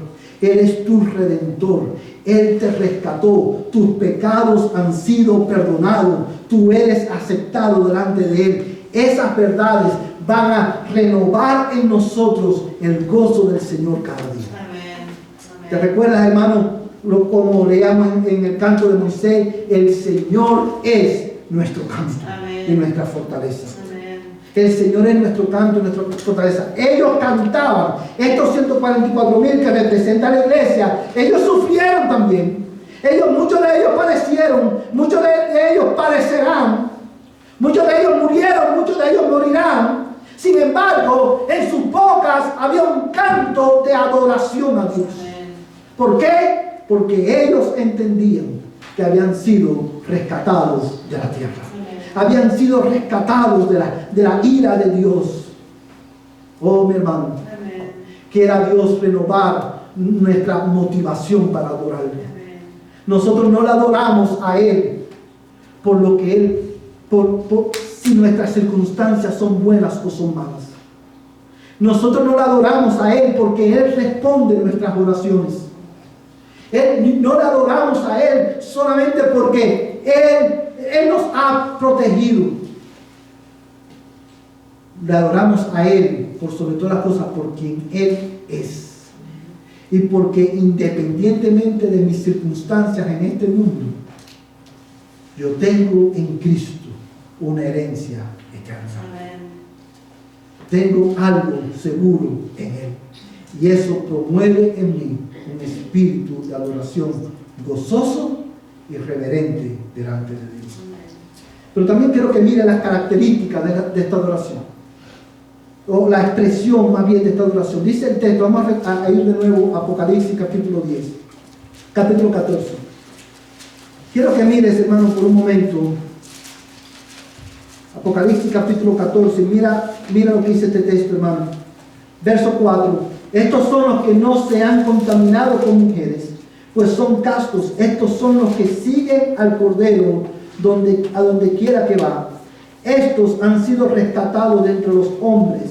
Él es tu Redentor, Él te rescató, tus pecados han sido perdonados, tú eres aceptado delante de Él. Esas verdades van a renovar en nosotros el gozo del Señor cada día. Amén. Amén. ¿Te recuerdas, hermano, como leíamos en el canto de Moisés? El Señor es nuestro canto. Amén. Y nuestra fortaleza. Amén. El Señor es nuestro canto y nuestra fortaleza. Ellos cantaban, estos 144,000 que representan la iglesia, ellos sufrieron también. Muchos de ellos padecieron, muchos de ellos padecerán, muchos de ellos murieron, muchos de ellos morirán. Sin embargo, en sus bocas había un canto de adoración a Dios. Amén. ¿Por qué? Porque ellos entendían que habían sido rescatados de la tierra. Habían sido rescatados de la ira de Dios. Oh, mi hermano, Amén. quiera Dios renovar nuestra motivación para adorarle. Amén. Nosotros no le adoramos a Él por lo que Él, si nuestras circunstancias son buenas o son malas. Nosotros no le adoramos a Él porque Él responde nuestras oraciones. No le adoramos a Él solamente porque Él nos ha protegido. Le adoramos a Él por sobre todas las cosas, por quien Él es. Y porque independientemente de mis circunstancias en este mundo, yo tengo en Cristo una herencia eterna. Amén. Tengo algo seguro en Él. Y eso promueve en mí un espíritu de adoración gozoso y reverente delante de Dios. Pero también quiero que mire las características de esta adoración, o la expresión más bien de esta adoración. Dice el texto, vamos a ir de nuevo a Apocalipsis capítulo 10, capítulo 14. Quiero que mires, hermano, por un momento Apocalipsis capítulo 14. Mira lo que dice este texto, hermano. Verso 4. Estos son los que no se han contaminado con mujeres, pues son castos. Estos son los que siguen al Cordero a donde quiera que va. Estos han sido rescatados de entre los hombres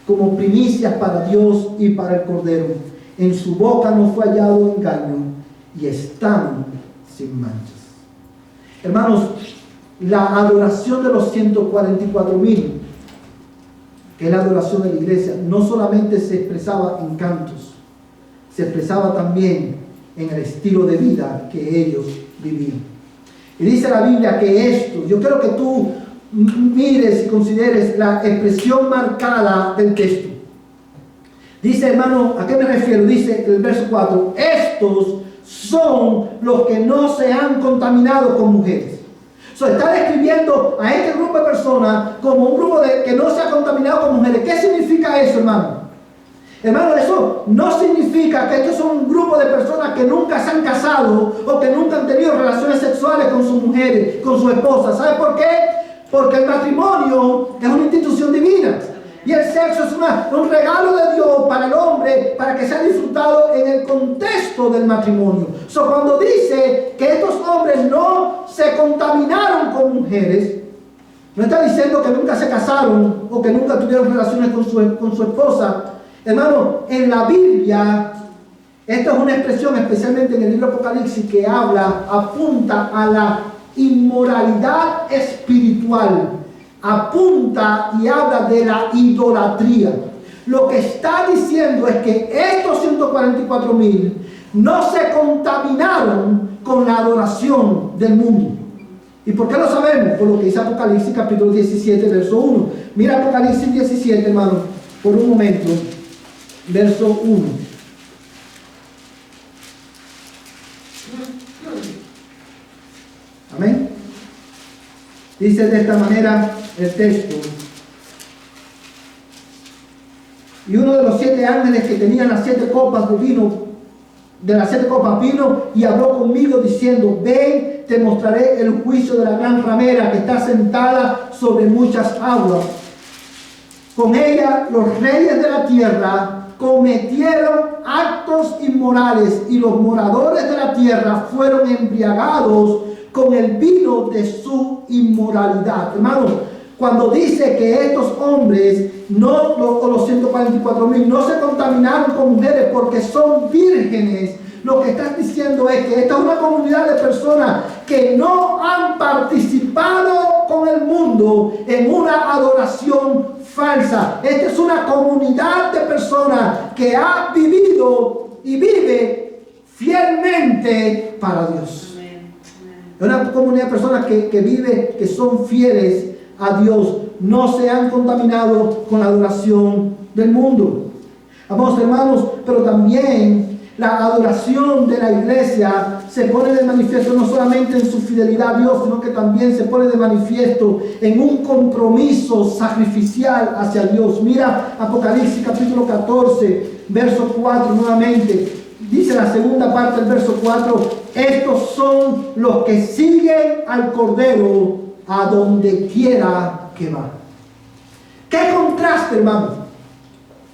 como primicias para Dios y para el Cordero. En su boca no fue hallado engaño y están sin manchas. Hermanos, la adoración de los 144,000, que es la adoración de la iglesia, no solamente se expresaba en cantos, se expresaba también en el estilo de vida que ellos vivían. Y dice la Biblia que esto, yo quiero que tú mires y consideres la expresión marcada del texto. Dice, hermano, ¿a qué me refiero? Dice el verso 4, estos son los que no se han contaminado con mujeres. Está describiendo a este grupo de personas como un grupo que no se ha contaminado con mujeres. ¿Qué significa eso, hermano? Hermano, eso no significa que estos son un grupo de personas que nunca se han casado o que nunca han tenido relaciones sexuales con sus mujeres, con su esposa. ¿Sabe por qué? Porque el matrimonio es una institución divina. Y el sexo es un regalo de Dios para el hombre, para que sea disfrutado en el contexto del matrimonio. Cuando dice que estos hombres no se contaminaron con mujeres, no está diciendo que nunca se casaron o que nunca tuvieron relaciones con su esposa. Hermano, en la Biblia, esta es una expresión, especialmente en el libro de Apocalipsis, que apunta a la inmoralidad espiritual. Apunta y habla de la idolatría. Lo que está diciendo es que estos 144,000 no se contaminaron con la adoración del mundo. ¿Y por qué lo sabemos? Por lo que dice Apocalipsis capítulo 17, verso 1. Mira Apocalipsis 17, hermano, por un momento. Verso 1. Amén. Dice de esta manera el texto: y uno de los 7 ángeles que tenían las 7 copas de vino de las 7 copas vino y habló conmigo diciendo: ven, te mostraré el juicio de la gran ramera que está sentada sobre muchas aguas. Con ella los reyes de la tierra cometieron actos inmorales y los moradores de la tierra fueron embriagados con el vino de su inmoralidad. Hermanos, cuando dice que estos hombres, los 144,000, no se contaminaron con mujeres porque son vírgenes, lo que estás diciendo es que esta es una comunidad de personas que no han participado con el mundo en una adoración falsa. Esta es una comunidad de personas que ha vivido y vive fielmente para Dios. Es una comunidad de personas que vive, que son fieles a Dios, no se han contaminado con la adoración del mundo. Amados hermanos, pero también la adoración de la iglesia se pone de manifiesto no solamente en su fidelidad a Dios, sino que también se pone de manifiesto en un compromiso sacrificial hacia Dios. Mira Apocalipsis capítulo 14, verso 4 nuevamente. Dice la segunda parte del verso 4: estos son los que siguen al Cordero a donde quiera que va. ¿Qué contraste, hermano,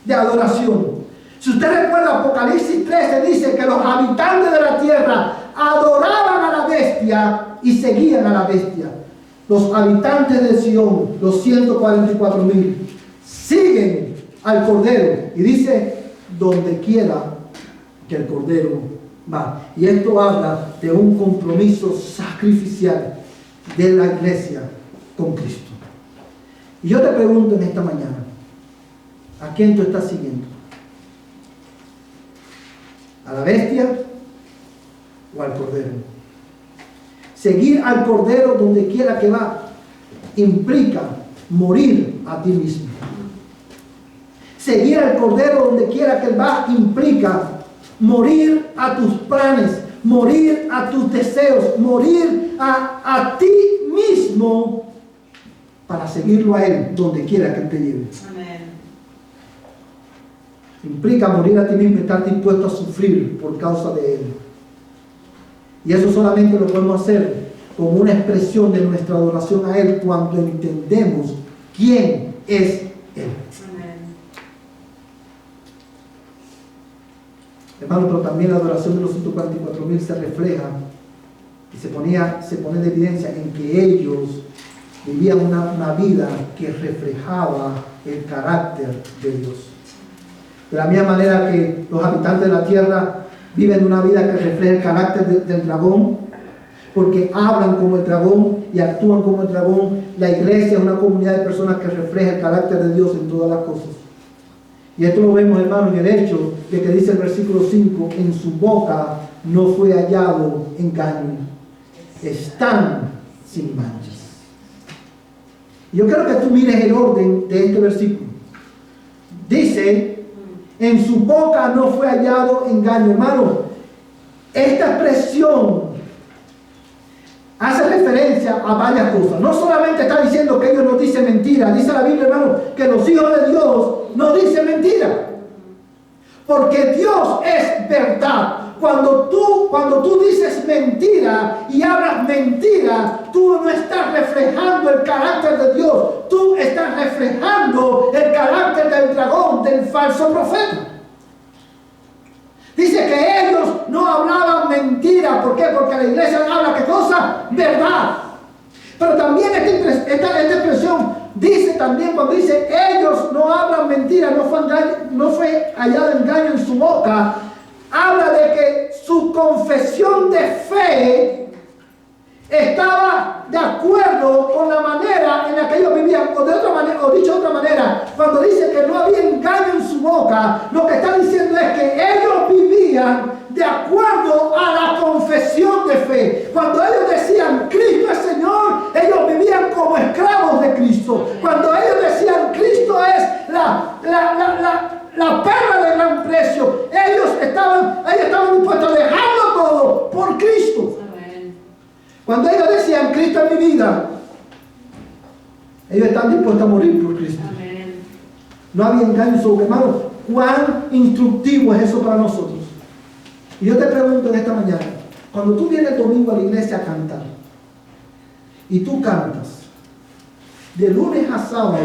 de adoración? Si usted recuerda, Apocalipsis 13 dice que los habitantes de la tierra adoraban a la bestia y seguían a la bestia. Los habitantes de Sion, los 144,000, siguen al Cordero. Y dice, donde quiera que el Cordero va. Y esto habla de un compromiso sacrificial de la iglesia con Cristo. Y yo te pregunto en esta mañana, ¿a quién tú estás siguiendo? ¿A la bestia o al Cordero? Seguir al Cordero donde quiera que va implica morir a ti mismo. Seguir al Cordero donde quiera que él va implica morir a tus planes, morir a tus deseos, morir a ti mismo para seguirlo a él donde quiera que él te lleve. Amén. Implica morir a ti mismo y estar dispuesto a sufrir por causa de él. Y eso solamente lo podemos hacer como una expresión de nuestra adoración a él cuando entendemos quién es él. Amén. Hermano, pero también la adoración de los 144,000 se refleja y se pone de evidencia en que ellos vivían una vida que reflejaba el carácter de Dios. De la misma manera que los habitantes de la tierra viven una vida que refleja el carácter del dragón, porque hablan como el dragón y actúan como el dragón. La iglesia es una comunidad de personas que refleja el carácter de Dios en todas las cosas. Y esto lo vemos, hermano, en el hecho de que dice el versículo 5: en su boca no fue hallado engaño, están sin manchas. Y yo quiero que tú mires el orden de este versículo. Dice: en su boca no fue hallado engaño. Hermano, esta expresión hace referencia a varias cosas. No solamente está diciendo que ellos no dicen mentira. Dice la Biblia, hermano, que los hijos de Dios no dicen mentira. Porque Dios es verdad. Cuando tú dices mentira y hablas mentira, tú no estás reflejando el carácter de Dios. Tú estás reflejando el carácter del dragón, del falso profeta. Dice que ellos no hablaban mentira. ¿Por qué? Porque la iglesia habla, ¿qué cosa? Verdad. Pero también esta expresión dice también, cuando dice ellos no hablan mentira, no fue hallado engaño en su boca, habla de que su confesión de fe estaba de acuerdo con la manera en la que ellos vivían, o de otra manera, o dicho de otra manera, cuando dice que no había engaño en su boca, lo que está diciendo es que ellos vivían de acuerdo a la confesión de fe. Cuando ellos decían Cristo es Señor, ellos vivían como esclavos de Cristo. Cuando ellos decían Cristo es la perla de gran precio, ellos estaban dispuestos a dejarlo todo por Cristo. Cuando ellos decían Cristo es mi vida, ellos están dispuestos a morir por Cristo. Amén. No había engaño en su boca. Hermano, cuán instructivo es eso para nosotros. Y yo te pregunto en esta mañana, cuando tú vienes el domingo a la iglesia a cantar, y tú cantas, de lunes a sábado,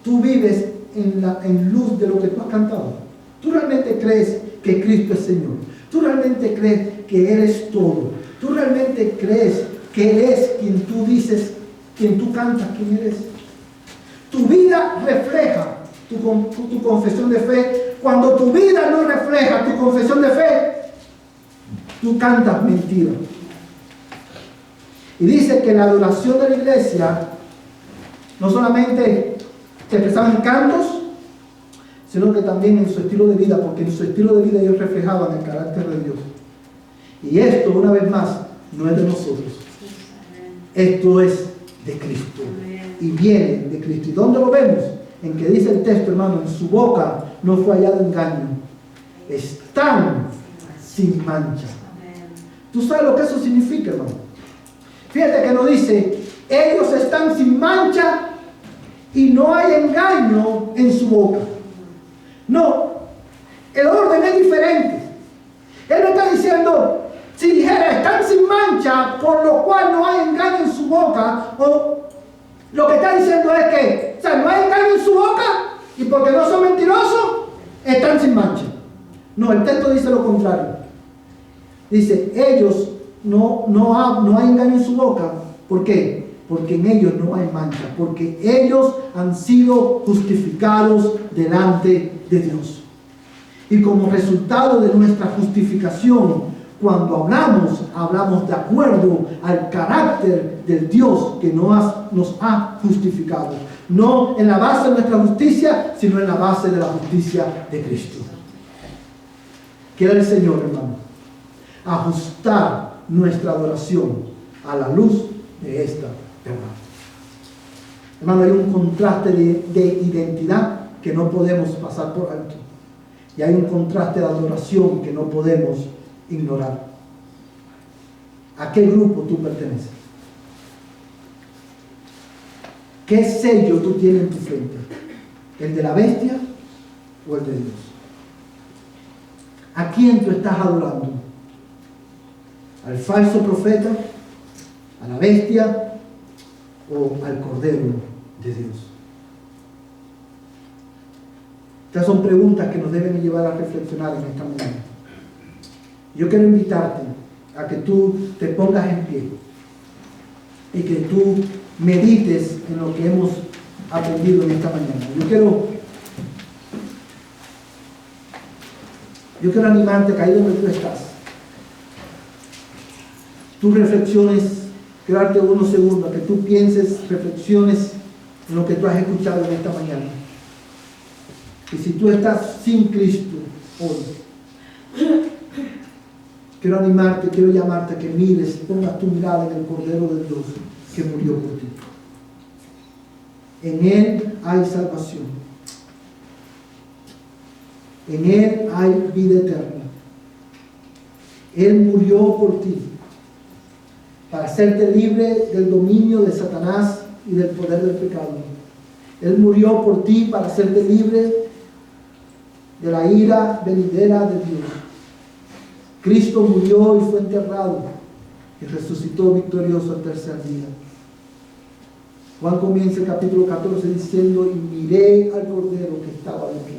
tú vives en luz de lo que tú has cantado. ¿Tú realmente crees que Cristo es Señor? ¿Tú realmente crees que Él es todo? ¿Tú realmente crees que Él es quien tú dices, quien tú cantas, quién eres? Tu vida refleja tu confesión de fe. Cuando tu vida no refleja tu confesión de fe, tú cantas mentira. Y dice que la adoración de la iglesia no solamente se expresaba en cantos, sino que también en su estilo de vida, porque en su estilo de vida ellos reflejaban el carácter de Dios. Y esto, una vez más, no es de nosotros. Esto es de Cristo. Y viene de Cristo. ¿Y dónde lo vemos? En que dice el texto, hermano, en su boca no fue hallado engaño. Están sin mancha. ¿Tú sabes lo que eso significa, hermano? Fíjate que nos dice, ellos están sin mancha y no hay engaño en su boca. No, el orden es diferente. Él no está diciendo, si dijera, están sin mancha, por lo cual no hay engaño en su boca, o lo que está diciendo es que, o sea, no hay engaño en su boca, y porque no son mentirosos, están sin mancha. No, el texto dice lo contrario. Dice, ellos no hay engaño en su boca. ¿Por qué? Porque en ellos no hay mancha, porque ellos han sido justificados delante de Dios. Y como resultado de nuestra justificación, cuando hablamos de acuerdo al carácter del Dios que nos ha justificado. No en la base de nuestra justicia, sino en la base de la justicia de Cristo. Quiera el Señor, hermano, ajustar nuestra adoración a la luz de esta verdad. Hermano, hay un contraste de identidad que no podemos pasar por alto. Y hay un contraste de adoración que no podemos ignorar. ¿A qué grupo tú perteneces? ¿Qué sello tú tienes en tu frente? ¿El de la bestia o el de Dios? ¿A quién tú estás adorando? ¿Al falso profeta? ¿A la bestia? ¿O al Cordero de Dios? Estas son preguntas que nos deben llevar a reflexionar en esta mañana. Yo quiero invitarte a que tú te pongas en pie y que tú medites en lo que hemos aprendido en esta mañana. Yo quiero animarte que ahí donde tú estás, tú reflexiones, quiero darte unos segundos, que tú pienses, reflexiones en lo que tú has escuchado en esta mañana. Y si tú estás sin Cristo hoy, quiero animarte, quiero llamarte a que mires, pongas tu mirada en el Cordero de Dios que murió por ti. En Él hay salvación. En Él hay vida eterna. Él murió por ti para hacerte libre del dominio de Satanás y del poder del pecado. Él murió por ti para hacerte libre de la ira venidera de Dios. Cristo murió y fue enterrado y resucitó victorioso al tercer día. Juan comienza el capítulo 14 diciendo, y miré al Cordero que estaba de aquí.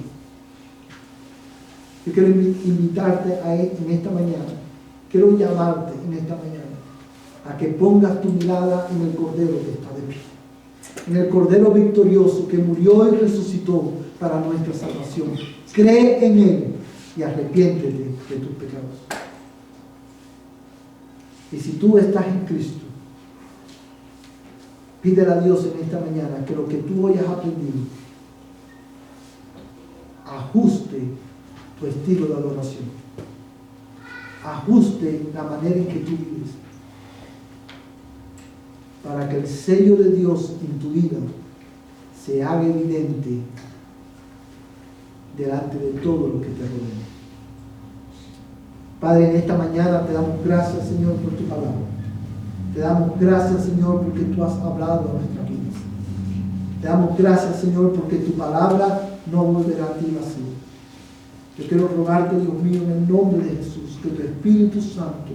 Yo quiero invitarte en esta mañana, quiero llamarte en esta mañana a que pongas tu mirada en el Cordero que está de pie, en el Cordero victorioso que murió y resucitó para nuestra salvación. Cree en Él y arrepiéntete de tus pecados. Y si tú estás en Cristo, pídele a Dios en esta mañana que lo que tú hoy has aprendido ajuste tu estilo de adoración, ajuste la manera en que tú vives, para que el sello de Dios en tu vida se haga evidente delante de todo lo que te rodea. Padre, en esta mañana te damos gracias, Señor, por tu palabra. Te damos gracias, Señor, porque tú has hablado a nuestra vida. Te damos gracias, Señor, porque tu palabra no volverá a ti vacía. Yo quiero rogarte, Dios mío, en el nombre de Jesús, que tu Espíritu Santo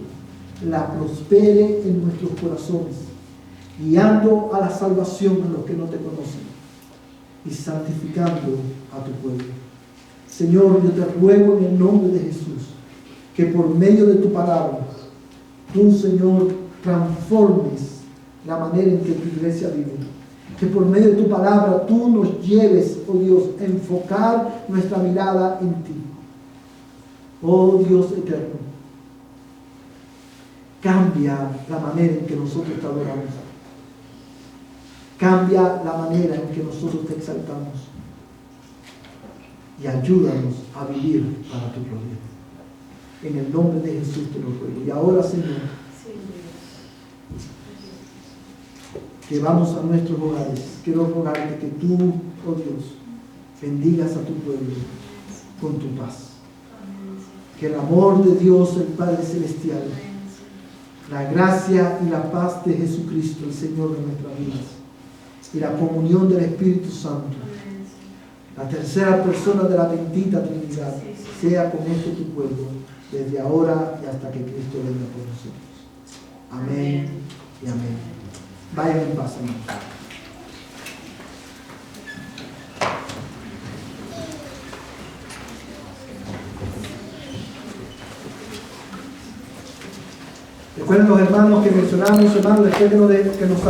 la prospere en nuestros corazones, guiando a la salvación a los que no te conocen y santificando a tu pueblo. Señor, yo te ruego en el nombre de Jesús que por medio de tu palabra, tú, Señor, transformes la manera en que tu iglesia vive. Que por medio de tu palabra tú nos lleves, oh Dios, a enfocar nuestra mirada en ti. Oh Dios eterno, cambia la manera en que nosotros te adoramos. Cambia la manera en que nosotros te exaltamos. Y ayúdanos a vivir para tu gloria. En el nombre de Jesús te lo ruego. Y ahora, Señor, que vamos a nuestros hogares, quiero rogarte que tú, oh Dios, bendigas a tu pueblo con tu paz. Que el amor de Dios, el Padre Celestial, la gracia y la paz de Jesucristo, el Señor de nuestras vidas, y la comunión del Espíritu Santo, la tercera persona de la bendita Trinidad, sea con este tu pueblo, desde ahora y hasta que Cristo venga por nosotros. Amén y amén. Vayan en paz, hermanos. Recuerden los hermanos que mencionamos, hermanos, después que nos